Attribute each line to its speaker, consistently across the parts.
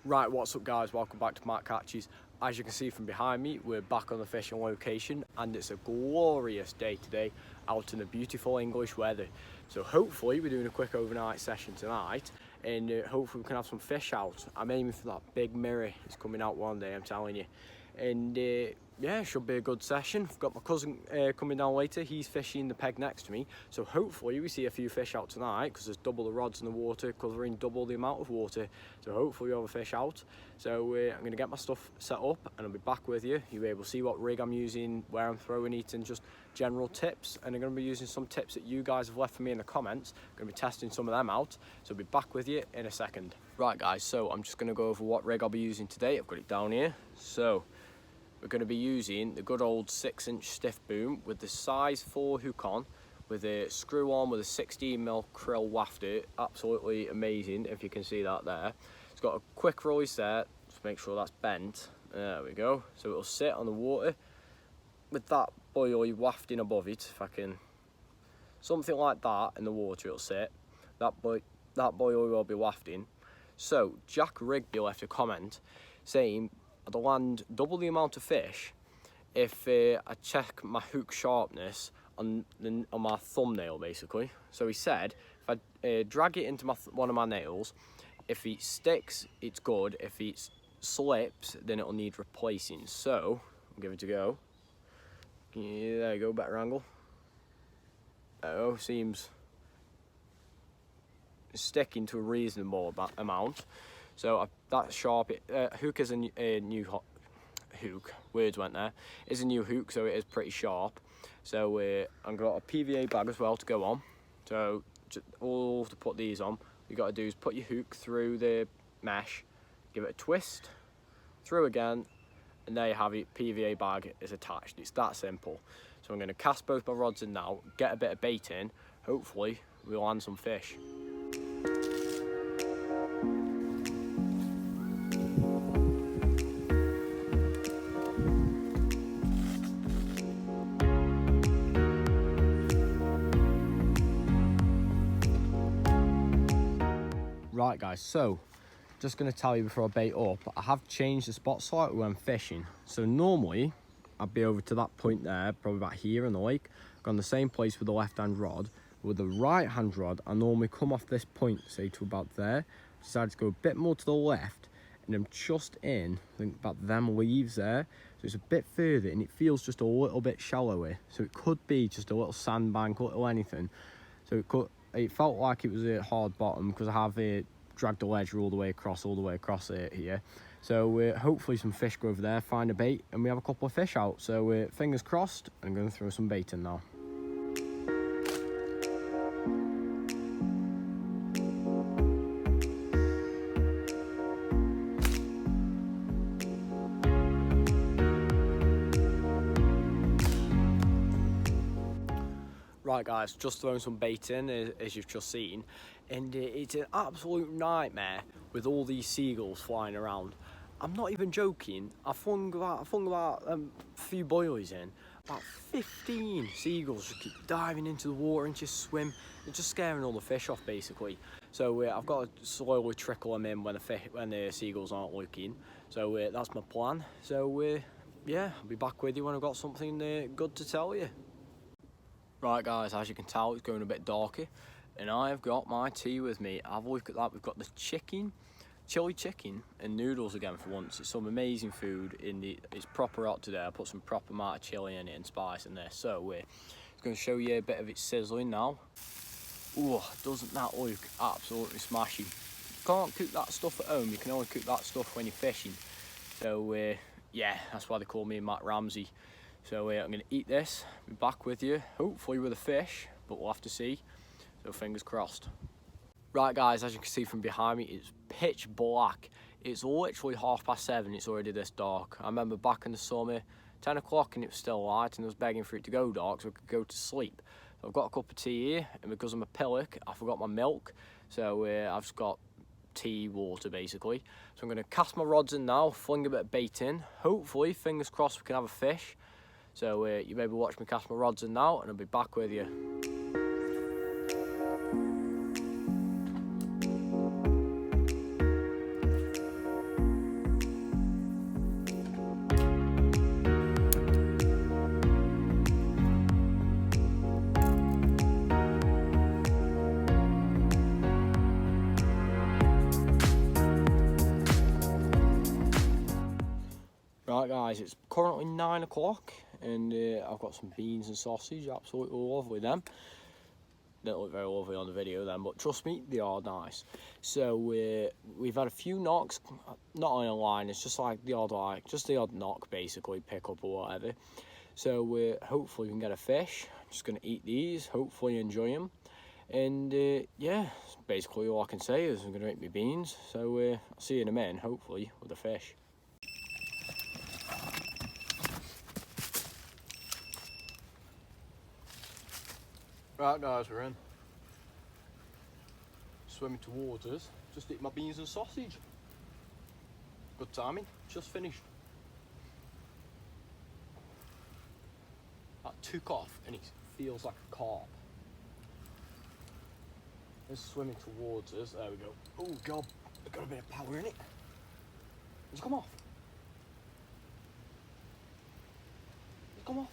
Speaker 1: Right, what's up guys, welcome back to Mark Catches. As you can see from behind me, we're back on the fishing location and it's a glorious day today out in the beautiful English weather. So hopefully we're doing a quick overnight session tonight and hopefully we can have some fish out. I'm aiming for that big mirror, it's coming out one day, I'm telling you. And yeah, it should be a good session. I've got my cousin coming down later, he's fishing the peg next to me. So hopefully we see a few fish out tonight because there's double the rods in the water, covering double the amount of water. So hopefully we'll have a fish out. So I'm going to get my stuff set up and I'll be back with you. You'll be able to see what rig I'm using, where I'm throwing it, and just general tips. And I'm going to be using some tips that you guys have left for me in the comments. I'm going to be testing some of them out. So I'll be back with you in a second. Right guys, so I'm just going to go over what rig I'll be using today. I've got it down here. So we're going to be using the good old 6-inch stiff boom with the size 4 hook on, with a screw on with a 16mm krill wafter. Absolutely amazing, if you can see that there. It's got a quick release there, just make sure that's bent. There we go. So it'll sit on the water with that buoy wafting above it, if I can, something like that in the water it'll sit. That buoy will be wafting. So Jack Rigby left a comment saying I'd land double the amount of fish if I check my hook sharpness on my thumbnail, basically. So he said if I drag it into one of my nails, if it sticks, it's good. If it slips, then it'll need replacing. So I'll give it a go. Yeah, there you go, better angle. Oh, seems sticking to a reasonable amount. So that sharp hook is a new hook. Words went there. It's a new hook, so it is pretty sharp. So I've got a PVA bag as well to go on. So all to put these on, you got to do is put your hook through the mesh, give it a twist, through again, and there you have it. PVA bag is attached. It's that simple. So I'm going to cast both my rods in now, get a bit of bait in. Hopefully we'll land some fish. Right guys, so just going to tell you before I bait up, I have changed the spot slightly when I'm fishing. So normally I'd be over to that point there, probably about here in the lake, gone the same place with the left hand rod. With the right hand rod I normally come off this point, say to about there, decided to go a bit more to the left, and I'm just in, I think about them leaves there, so it's a bit further and it feels just a little bit shallower. So it could be just a little sandbank, a little anything. So it felt like it was a hard bottom because I have dragged the ledger all the way across here. So hopefully some fish go over there, find a bait, and we have a couple of fish out. So fingers crossed, I'm going to throw some bait in now. Right guys, just throwing some bait in as you've just seen, and it's an absolute nightmare with all these seagulls flying around. I'm not even joking, I flung about a few boilies in, about 15 seagulls just keep diving into the water and just swim. They're just scaring all the fish off basically. So I've got to slowly trickle them in when the seagulls aren't looking. So that's my plan. So yeah, I'll be back with you when I've got something good to tell you. Right guys, as you can tell it's going a bit darker and I've got my tea with me. Have a look at that, we've got the chili chicken and noodles again for once. It's some amazing food, it's proper hot today. I put some proper amount of chili in it and spice in there. So it's going to show you a bit of it sizzling now. Oh, doesn't that look absolutely smashing. You can't cook that stuff at home, you can only cook that stuff when you're fishing. So yeah, that's why they call me Matt Ramsey. So I'm going to eat this, be back with you, hopefully with a fish, but we'll have to see, so fingers crossed. Right guys, as you can see from behind me, it's pitch black. It's literally 7:30, it's already this dark. I remember back in the summer, 10 o'clock and it was still light, and I was begging for it to go dark so I could go to sleep. So I've got a cup of tea here, and because I'm a pillock, I forgot my milk, so I've just got tea, water basically. So I'm going to cast my rods in now, fling a bit of bait in, hopefully, fingers crossed, we can have a fish. So you maybe watch me cast my rods in now and I'll be back with you. Right guys, it's currently 9 o'clock and I've got some beans and sausage, absolutely lovely them. They don't look very lovely on the video then, but trust me, they are nice. So we've had a few knocks, not on a line, it's just like the odd knock basically, pick up or whatever. So hopefully we can get a fish. I'm just going to eat these, hopefully enjoy them. And yeah, basically all I can say is I'm going to make my beans. So I'll see you in a minute, hopefully, with a fish. Right guys, we're in. Swimming towards us, just eat my beans and sausage. Good timing, just finished. That took off and it feels like a carp. It's swimming towards us, there we go. Oh god, I've got a bit of power in it. It's come off. It's come off.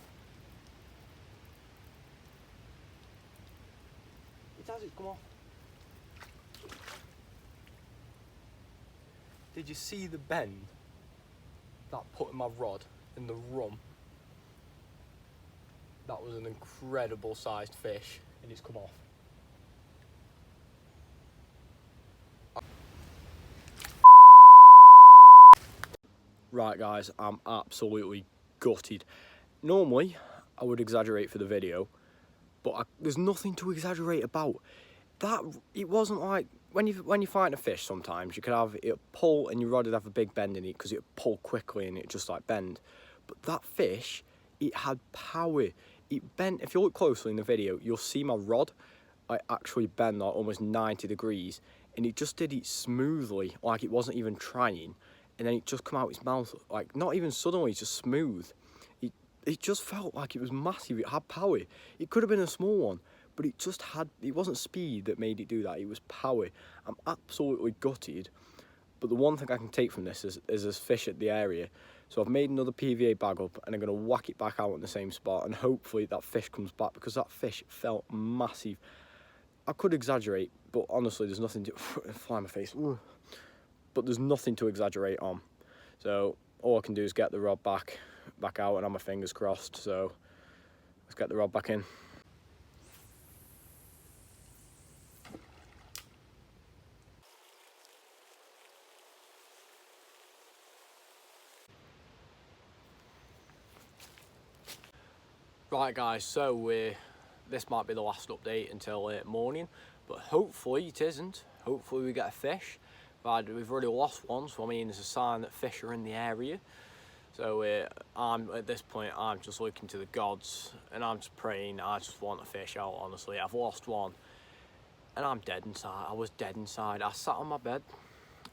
Speaker 1: It's come off. Did you see the bend that put in my rod in the rum? That was an incredible sized fish and it's come off. Right guys, I'm absolutely gutted. Normally I would exaggerate for the video, but there's nothing to exaggerate about. That, it wasn't like, when you find a fish sometimes, you could have it pull and your rod would have a big bend in it because it would pull quickly and it just like bend. But that fish, it had power. It bent, if you look closely in the video, you'll see my rod, I actually bend like almost 90 degrees and it just did it smoothly, like it wasn't even trying. And then it just come out its mouth, like not even suddenly, just smooth. It just felt like it was massive, it had power. It could have been a small one, but it just had, it wasn't speed that made it do that, it was power. I'm absolutely gutted, but the one thing I can take from this is there's fish at the area. So I've made another PVA bag up and I'm gonna whack it back out in the same spot and hopefully that fish comes back because that fish felt massive. I could exaggerate, but honestly there's nothing to, fly in my face, but there's nothing to exaggerate on. So all I can do is get the rod back out and have my fingers crossed. So let's get the rod back in. Right guys, so this might be the last update until late morning, but hopefully it isn't. Hopefully we get a fish. We've already lost one, so I mean it's a sign that fish are in the area. So at this point I'm just looking to the gods and I'm just praying. I just want a fish out, honestly. I've lost one and I'm dead inside. I was dead inside. I sat on my bed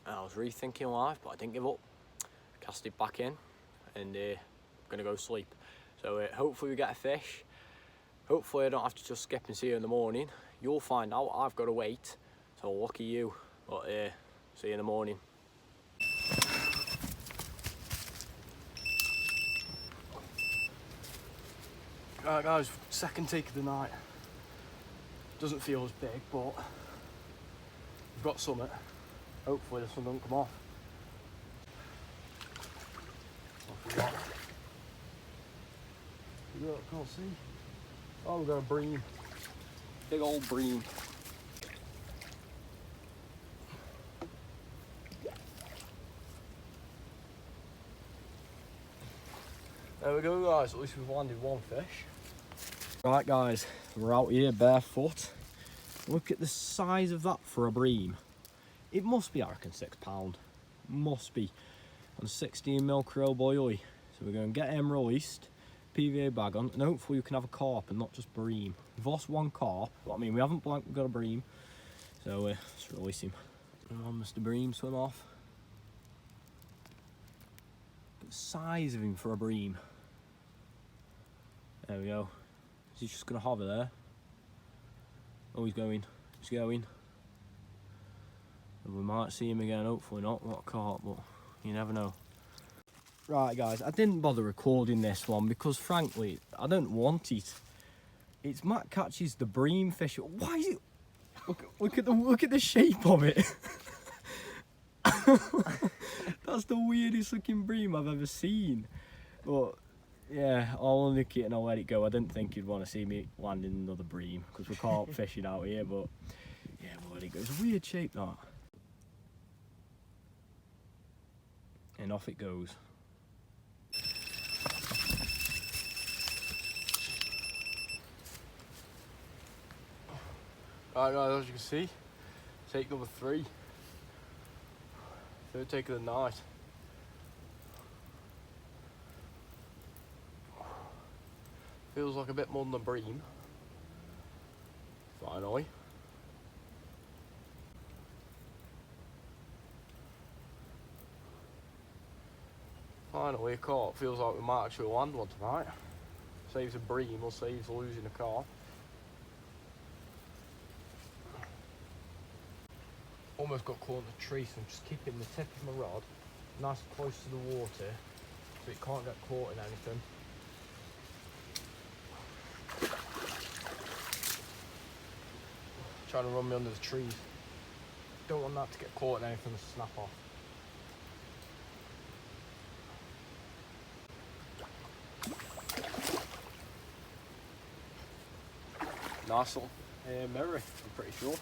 Speaker 1: and I was rethinking life, but I didn't give up. Cast it back in and I'm gonna go sleep. So hopefully we get a fish. Hopefully I don't have to just skip and see you in the morning. You'll find out, I've got to wait. So lucky you, but see you in the morning. Right guys, second take of the night. Doesn't feel as big, but we've got something. Hopefully this one doesn't come off. What have we got? Look, can't see. Oh, we've got a bream. Big old bream. There we go guys, at least we've landed one fish. Right guys, we're out here barefoot. Look at the size of that for a bream. It must be, I reckon, £6. Must be. On 16mm krill boilie. So we're going to get him released, PVA bag on, and hopefully we can have a carp and not just bream. We've lost one carp, but I mean we haven't blanked, we've got a bream. So let's release him. Come on Mr. Bream, swim off. Look at the size of him for a bream. There we go. Is he just going to hover there? Oh, he's going. He's going. And we might see him again, hopefully not. What a carp, but you never know. Right guys, I didn't bother recording this one because frankly, I don't want it. It's Matt catches the bream fish. Why is it? Look at the shape of it. That's the weirdest looking bream I've ever seen. But yeah, I'll unhook it and I'll let it go. I didn't think you'd want to see me landing another bream because we're carp fishing out here, but yeah, we'll let it go. It's a weird shape, that. And off it goes. Right guys, as you can see, take number 3. Third take of the night. Feels like a bit more than a bream. Finally. Finally a carp. Feels like we might actually land one tonight. Saves a bream or saves losing a carp. Almost got caught in the tree, so I'm just keeping the tip of my rod nice and close to the water so it can't get caught in anything. Trying to run me under the trees. Don't want that to get caught in anything and snap off. Nice little mirror, I'm pretty sure.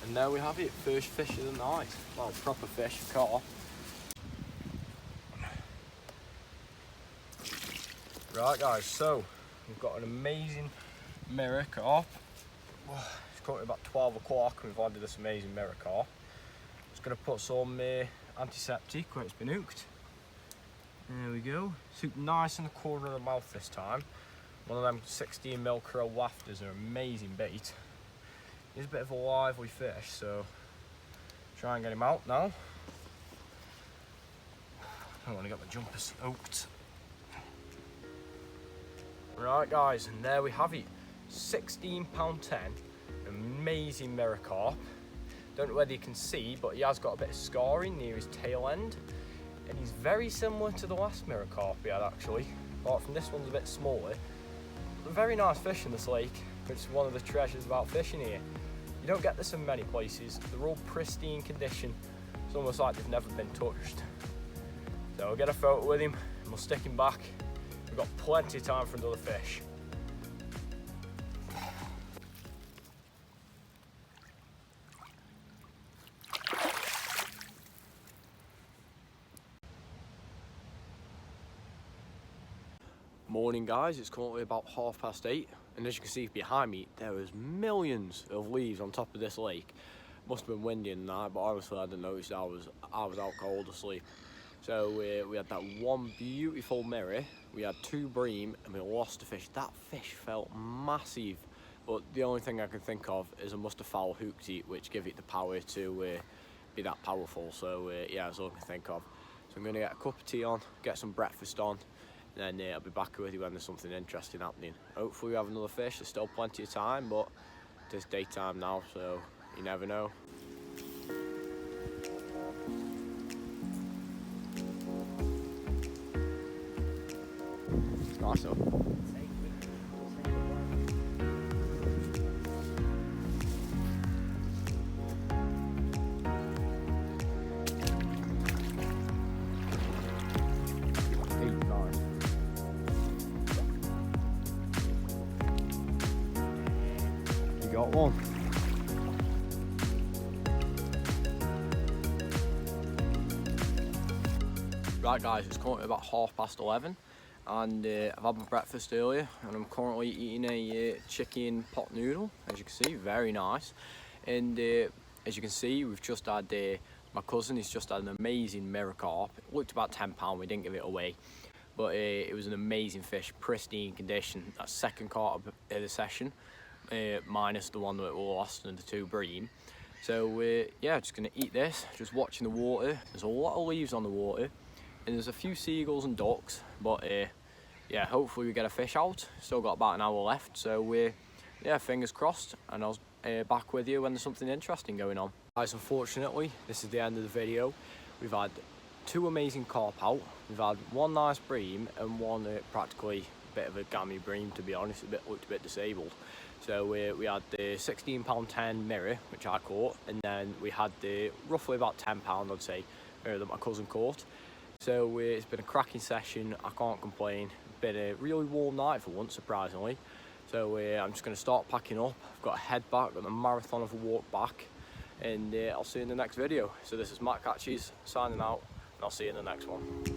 Speaker 1: And there we have it, first fish of the night. Well, proper fish, carp. Right guys, so we've got an amazing mirror carp. It's currently about 12 o'clock and we've landed this amazing mirror carp. Just going to put some antiseptic where it's been hooked. There we go. It's hooked nice in the corner of the mouth this time. One of them 16mm crow wafters are amazing bait. He's a bit of a lively fish, so try and get him out now. I want to get my jumper soaked. Right guys, and there we have it. £16.10, amazing mirror carp. Don't know whether you can see, but he has got a bit of scarring near his tail end. And he's very similar to the last mirror carp we had actually, apart from this one's a bit smaller. But very nice fish in this lake, which is one of the treasures about fishing here. You don't get this in many places. They're all pristine condition. It's almost like they've never been touched. So I'll get a photo with him and we'll stick him back. We've got plenty of time for another fish. Morning guys, it's currently about 8:30 and as you can see behind me there is millions of leaves on top of this lake. Must have been windy in the night, but honestly I didn't notice. I was out cold asleep. So we had that one beautiful mirror, we had 2 bream and we lost a fish. That fish felt massive, but the only thing I can think of is I must have foul hooked it, which gave it the power to be that powerful. So yeah, that's all I can think of. So I'm going to get a cup of tea on, get some breakfast on, and then I'll be back with you when there's something interesting happening. Hopefully we have another fish. There's still plenty of time, but it's daytime now, so you never know. Nice one. Got one. Right guys, it's currently about 11:30 and I've had my breakfast earlier and I'm currently eating a chicken pot noodle, as you can see, very nice. And as you can see, we've just had, my cousin has just had an amazing mirror carp. It looked about £10, we didn't give it away. But it was an amazing fish, pristine condition. That second carp of the session. Minus the one that we lost and the 2 bream. So yeah, just gonna eat this, just watching the water. There's a lot of leaves on the water, and there's a few seagulls and ducks, but yeah, hopefully we get a fish out. Still got about an hour left, so yeah, fingers crossed, and I'll back with you when there's something interesting going on. Guys, unfortunately, this is the end of the video. We've had 2 amazing carp out. We've had 1 nice bream and 1 practically a bit of a gammy bream, to be honest. Looked a bit disabled. So we had the 16£10 mirror, which I caught, and then we had the roughly about £10, I'd say, mirror that my cousin caught. So it's been a cracking session. I can't complain. Been a really warm night for once, surprisingly. So I'm just going to start packing up. I've got to head back, got a marathon of a walk back, and I'll see you in the next video. So this is Matt Catches signing out, and I'll see you in the next one.